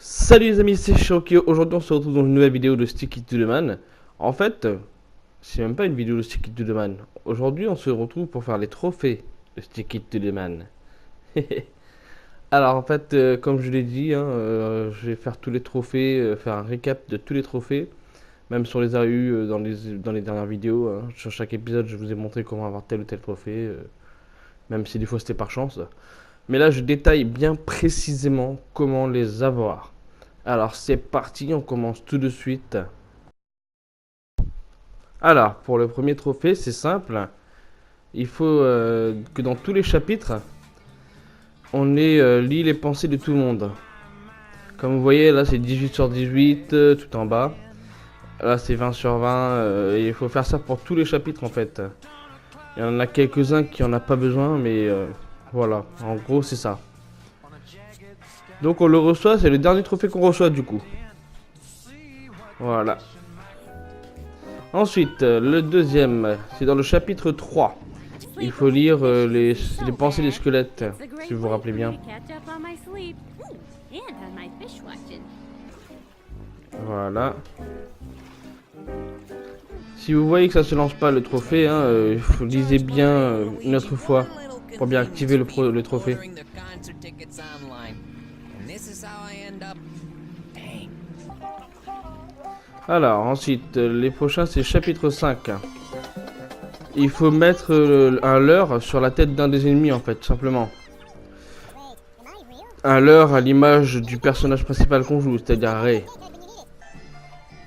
Salut les amis, c'est Shirokio. Aujourd'hui on se retrouve dans une nouvelle vidéo de Stick It to the Man. En fait, c'est même pas une vidéo de Stick It to the Man. Aujourd'hui on se retrouve pour faire les trophées de Stick It to the Man. Alors en fait, comme je l'ai dit, je vais faire tous les trophées, faire un récap de tous les trophées. Même si on les a eu dans les dernières vidéos. Sur chaque épisode je vous ai montré comment avoir tel ou tel trophée. Même si des fois c'était par chance. Mais là je détaille bien précisément comment les avoir. Alors c'est parti, on commence tout de suite. Alors pour le premier trophée, c'est simple. Il faut que dans tous les chapitres, on ait lit les pensées de tout le monde. Comme vous voyez, là c'est 18 sur 18, tout en bas. Là c'est 20 sur 20, et il faut faire ça pour tous les chapitres en fait. Il y en a quelques-uns qui en a pas besoin, mais voilà, en gros c'est ça. Donc on le reçoit, c'est le dernier trophée qu'on reçoit du coup. Voilà. Ensuite, le deuxième, c'est dans le chapitre 3. Il faut lire les pensées des squelettes, si vous vous rappelez bien. Voilà. Si vous voyez que ça se lance pas le trophée, lisez bien une autre fois pour bien activer le trophée. Alors, ensuite, les prochains, c'est chapitre 5. Il faut mettre un leurre sur la tête d'un des ennemis, en fait, tout simplement. Un leurre à l'image du personnage principal qu'on joue, c'est-à-dire Ray.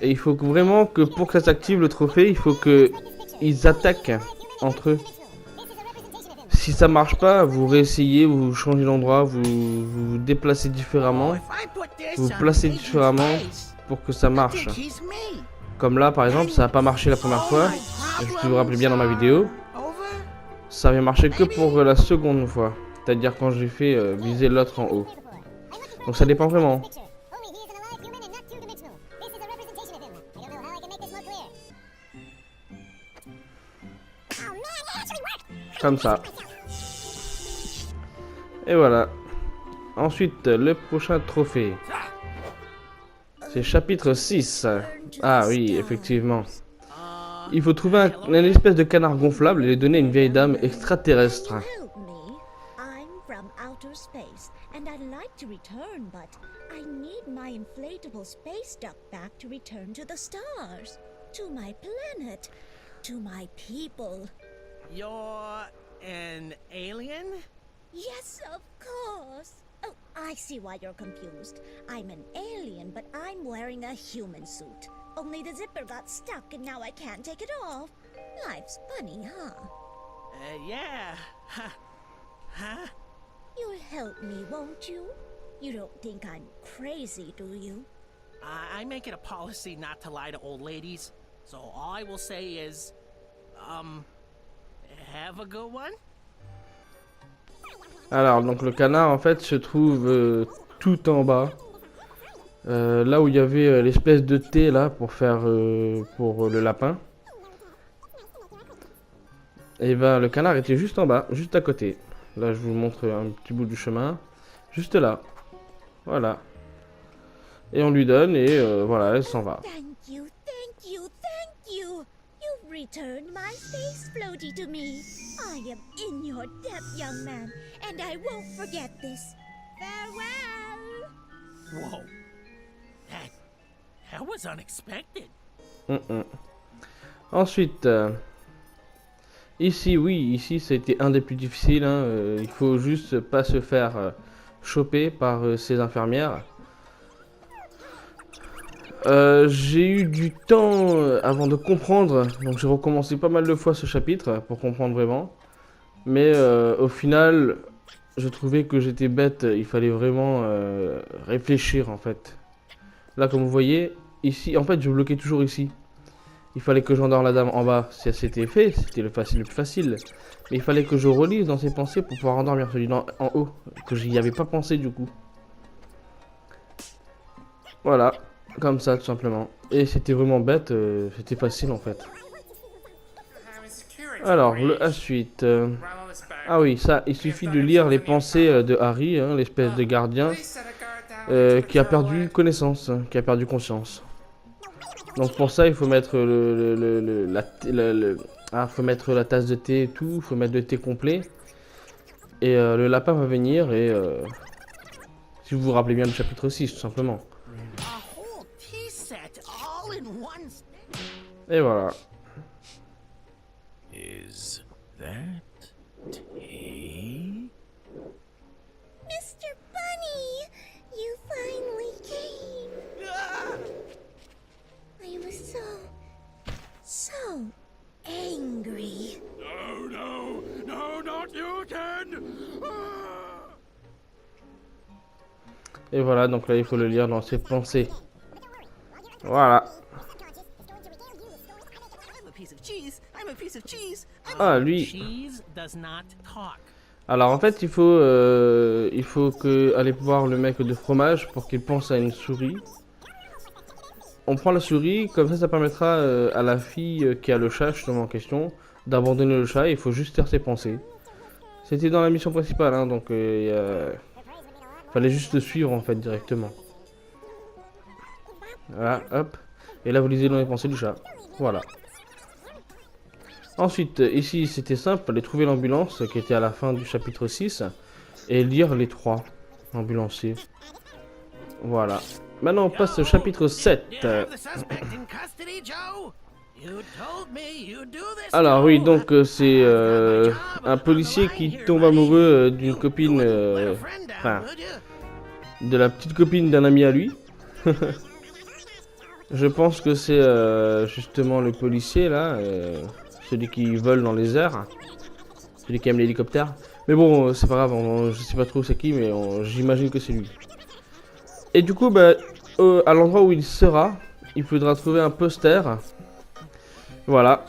Et il faut vraiment que pour que ça s'active le trophée, il faut que ils attaquent entre eux. Si ça marche pas, vous réessayez, vous changez d'endroit, vous déplacez différemment, vous placez différemment pour que ça marche. Comme là par exemple, ça n'a pas marché la première fois, je vous rappelle bien dans ma vidéo. Ça vient marcher que pour la seconde fois, c'est-à-dire quand j'ai fait viser l'autre en haut. Donc ça dépend vraiment. Comme ça. Et voilà. Ensuite, le prochain trophée. C'est chapitre 6. Ah oui, effectivement. Il faut trouver une espèce de canard gonflable et les donner à une vieille dame extraterrestre. You're an alien? Yes, of course. Oh, I see why you're confused. I'm an alien, but I'm wearing a human suit. Only the zipper got stuck and now I can't take it off. Life's funny, huh? Yeah. Huh? You'll help me, won't you? You don't think I'm crazy, do you? I make it a policy not to lie to old ladies. So all I will say is, have a good one. Alors, donc le canard en fait se trouve tout en bas. Là où il y avait l'espèce de thé là pour faire pour le lapin. Et ben le canard était juste en bas, juste à côté. Là je vous montre un petit bout du chemin. Juste là. Voilà. Et on lui donne et voilà, elle s'en va. Thank you, thank you, thank you. You've returned my space floaty to me. I am in your debt, young man, and I won't forget this. Farewell! Whoa. That was unexpected. Ensuite, ici, oui, ici c'était un des plus difficiles. Il faut juste pas se faire choper par ces infirmières. J'ai eu du temps avant de comprendre, donc j'ai recommencé pas mal de fois ce chapitre pour comprendre vraiment. Mais au final, je trouvais que j'étais bête, il fallait vraiment réfléchir en fait. Là comme vous voyez, ici, en fait je bloquais toujours ici. Il fallait que j'endors la dame en bas, si c'était fait, c'était le plus facile. Mais il fallait que je relise dans ses pensées pour pouvoir endormir celui en haut, que j'y avais pas pensé du coup. Voilà. Comme ça, tout simplement. Et c'était vraiment bête, c'était facile en fait. Alors, la suite. Ah oui, ça, il suffit de lire les pensées de Harry, l'espèce de gardien. qui a perdu connaissance, qui a perdu conscience. Donc pour ça, il faut mettre faut mettre la tasse de thé et tout, il faut mettre le thé complet. Et le lapin va venir et si vous vous rappelez bien du chapitre 6, tout simplement. A whole tea set all in one. Et voilà. Is that tea? Mr. Bunny, you finally came. I was so angry. No, not you, Ken! Et voilà, donc là il faut le lire dans ses pensées. Voilà. I'm a piece of cheese. I'm a piece of cheese. Ah, lui. Cheese does not talk. Alors en fait, il faut aller voir le mec de fromage pour qu'il pense à une souris. On prend la souris, comme ça permettra à la fille qui a le chat justement en question d'abandonner le chat. Il faut juste taire ses pensées. C'était dans la mission principale, hein, donc fallait juste le suivre en fait directement. Voilà, hop. Et là vous lisez dans les pensées du chat. Voilà. Ensuite, ici c'était simple, fallait trouver l'ambulance qui était à la fin du chapitre 6 et lire les 3 ambulanciers. Voilà. Maintenant on passe au chapitre 7. You have the suspect in custody, Joe? You told me you'd do this. Alors oui, donc c'est un policier qui tombe amoureux d'une copine, enfin, de la petite copine d'un ami à lui. Je pense que c'est justement le policier là, celui qui vole dans les airs, celui qui aime l'hélicoptère. Mais bon, c'est pas grave, je sais pas trop c'est qui, mais j'imagine que c'est lui. Et du coup, bah, à l'endroit où il sera, il faudra trouver un poster. Voilà.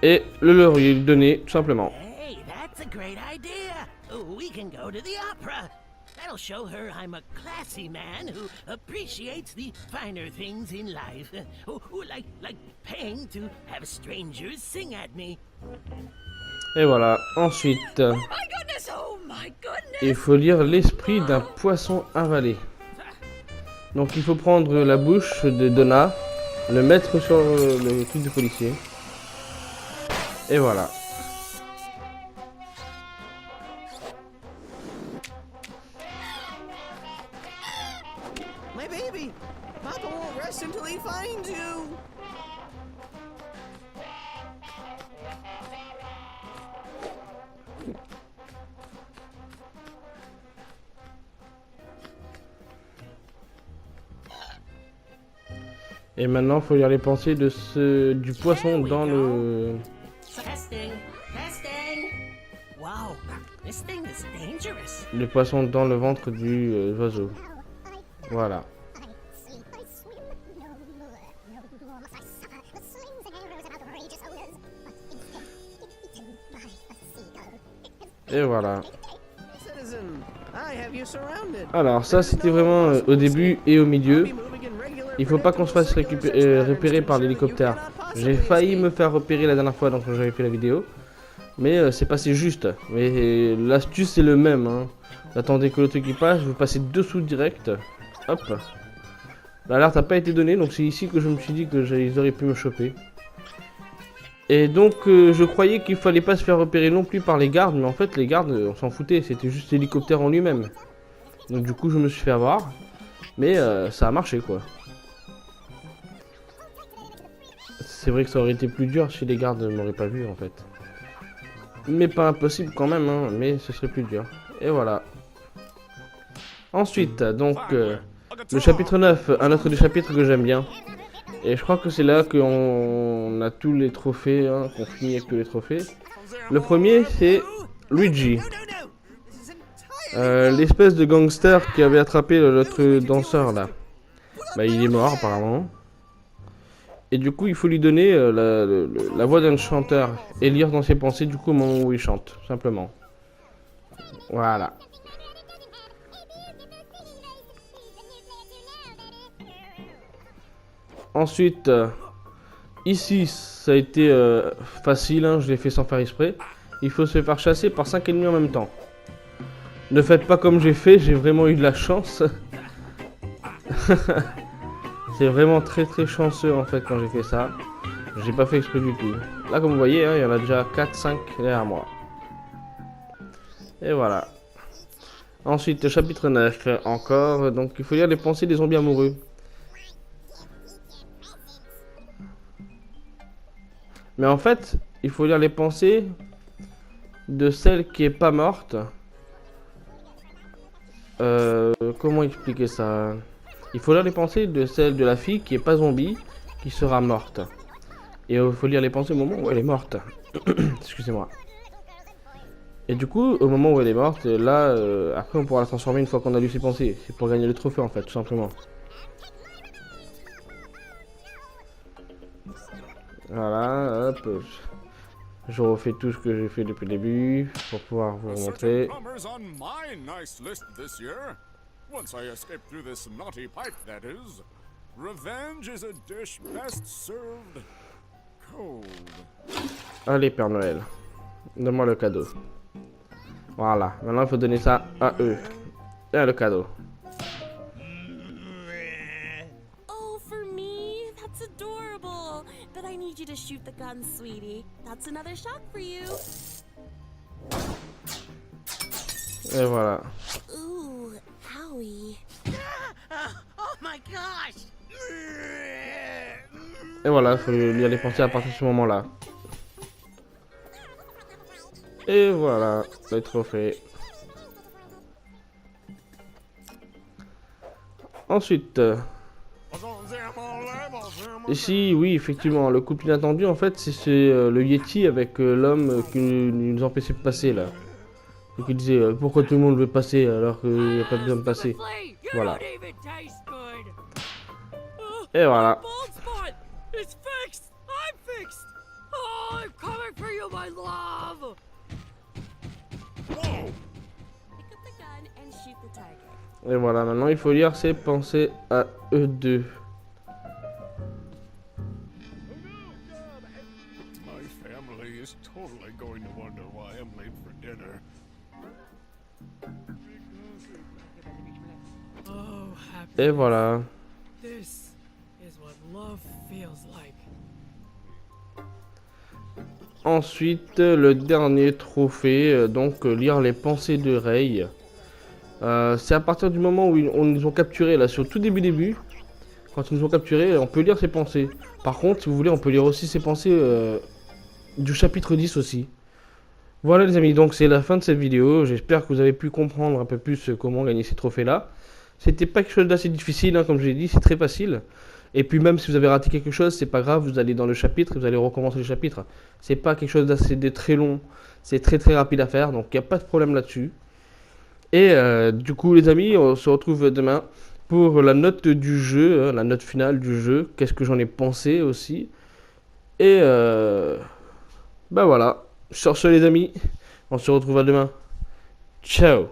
Et le leur lui donner, tout simplement. Hey, that's a great idea. We can go to the opera. That'll show her I'm a classy man who appreciates the finer things in life. Who like paying to have strangers sing at me. Et voilà. Ensuite, My goodness, oh my goodness. il faut lire l'esprit d'un poisson avalé. Donc il faut prendre la bouche de Donna, le mettre sur le truc du policier. Et voilà. My baby, Papa won't rest until he finds you. Et maintenant, il faut lire les pensées de du poisson dans le... Testing. Wow, this thing is dangerous. Le poisson dans le ventre du oiseau. Voilà. Et voilà. Citizen, I have you surrounded. Alors ça c'était vraiment au début et au milieu. Il faut pas qu'on se fasse repérer par l'hélicoptère. J'ai failli me faire repérer la dernière fois donc j'avais fait la vidéo. Mais c'est passé juste. Mais l'astuce c'est le même. Hein. Attendez que le truc qui passe, vous passez dessous direct. Hop. L'alerte n'a pas été donnée donc c'est ici que je me suis dit que ils auraient pu me choper. Et donc je croyais qu'il fallait pas se faire repérer non plus par les gardes, mais en fait les gardes on s'en foutait, c'était juste l'hélicoptère en lui-même. Donc du coup je me suis fait avoir, mais ça a marché quoi. C'est vrai que ça aurait été plus dur si les gardes ne m'auraient pas vu en fait. Mais pas impossible quand même, hein, mais ce serait plus dur. Et voilà. Ensuite, donc le chapitre 9, un autre des chapitres que j'aime bien. Et je crois que c'est là qu'on a tous les trophées, hein, qu'on finit avec tous les trophées. Le premier, c'est Luigi. L'espèce de gangster qui avait attrapé l'autre danseur là. Bah, il est mort apparemment. Et du coup, il faut lui donner la voix d'un chanteur et lire dans ses pensées du coup au moment où il chante, simplement. Voilà. Ensuite, ici, ça a été facile, hein, je l'ai fait sans faire exprès. Il faut se faire chasser par 5 ennemis en même temps. Ne faites pas comme j'ai fait, j'ai vraiment eu de la chance. C'est vraiment très chanceux en fait quand j'ai fait ça. J'ai pas fait exprès du tout. Là comme vous voyez, hein, il y en a déjà 4-5 derrière moi. Et voilà. Ensuite, chapitre 9, encore. Donc il faut lire les pensées des zombies amoureux. Mais en fait, il faut lire les pensées de celle qui est pas morte. Comment expliquer ça? Il faut lire les pensées de celle de la fille qui est pas zombie, qui sera morte. Et il faut lire les pensées au moment où elle est morte. Excusez-moi. Et du coup, au moment où elle est morte, là, après on pourra la transformer une fois qu'on a lu ses pensées. C'est pour gagner le trophée en fait, tout simplement. Voilà, hop. Je refais tout ce que j'ai fait depuis le début pour pouvoir vous montrer. Once I escape through this naughty pipe, that is. Revenge is a dish best served cold. Allez, Père Noël, donne-moi le cadeau. Voilà, maintenant il faut donner ça à eux. Et le cadeau. Oh, for me? That's adorable. But I need you to shoot the gun, sweetie. That's another shot for you. Et voilà. Ooh, owie. Oh my gosh! Et voilà, il faut lui aller penser à partir de ce moment-là. Et voilà, le trophée. Ensuite, ici, oui, effectivement, le couple inattendu, en fait, c'est le Yeti avec l'homme qui nous empêchait de passer, là. Et qui disait, pourquoi tout le monde veut passer alors qu'il n'y a pas besoin de passer. Voilà. Et voilà. Bald spot! It's fixed! I'm fixed! Oh, I'm coming for you, my love! Pick up the gun and shoot the target. Et voilà, maintenant il faut lire ses pensées à eux deux. My family is totally going to wonder why I'm late for dinner. Oh, happy. Et voilà. This is what love feels like. Ensuite, le dernier trophée, donc lire les pensées de Rey. C'est à partir du moment où on nous ont capturés, là, sur le tout début. Quand ils nous ont capturés, on peut lire ses pensées. Par contre, si vous voulez, on peut lire aussi ses pensées du chapitre 10 aussi. Voilà les amis, donc c'est la fin de cette vidéo. J'espère que vous avez pu comprendre un peu plus comment gagner ces trophées-là. C'était pas quelque chose d'assez difficile, hein, comme je l'ai dit, c'est très facile. Et puis même si vous avez raté quelque chose, c'est pas grave, vous allez dans le chapitre et vous allez recommencer le chapitre. C'est pas quelque chose d'assez très long, c'est très rapide à faire, donc il n'y a pas de problème là-dessus. Et du coup les amis, on se retrouve demain pour la note du jeu, la note finale du jeu, qu'est-ce que j'en ai pensé aussi. Et bah voilà, sur ce les amis, on se retrouve à demain. Ciao.